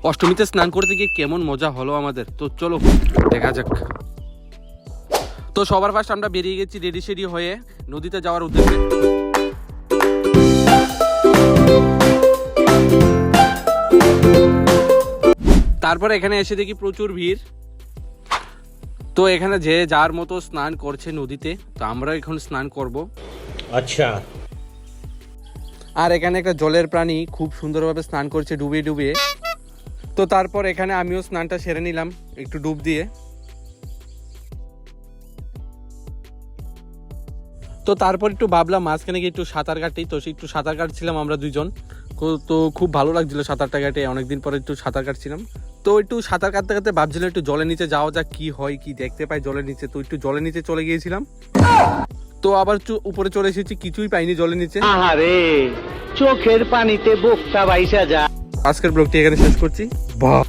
অষ্টমীতে স্নান করতে গিয়ে কেমন মজা হলো আমাদের, তো চলো দেখা যাক। তো সবার ফার্স্ট আমরা বেরিয়ে গেছি রেডি সেডি হয়ে নদীতে যাওয়ার উদ্দেশ্যে। তারপর এখানে এসে দেখি প্রচুর ভিড়। তো এখানে যে যার মতো স্নান করছে নদীতে, তো আমরা এখন স্নান করব। আচ্ছা। আর এখানে একটা জলের প্রাণী খুব সুন্দরভাবে স্নান করছে ডুবিয়ে ডুবিয়ে। তো তারপর এখানে আমিও স্নানটা সেরে নিলাম একটু ডুব দিয়ে। তো তারপর একটু ভাবলাম মাঝখানে গিয়ে একটু সাঁতার কাটি, তো একটু সাঁতার কাটছিলাম আমরা দুইজন। তো খুব ভালো লাগছিল সাঁতারটা কাটে, অনেকদিন পরে একটু সাঁতার কাটছিলাম। তো একটু সাঁতার কাটতে কাটতে ভাবছিলাম একটু জলের নিচে যাওয়া যাক, কি হয় কি দেখতে পাই জলের নিচে। তো একটু জলের নিচে চলে গিয়েছিলাম, তো আবার উপরে চলে এসেছি, কিছুই পাইনি জলের নিচে। আহারে, চোখের পানিতে বোকটা বাইসা যা। আজকের ব্লগটি এখানে শেষ করছি। বাহ।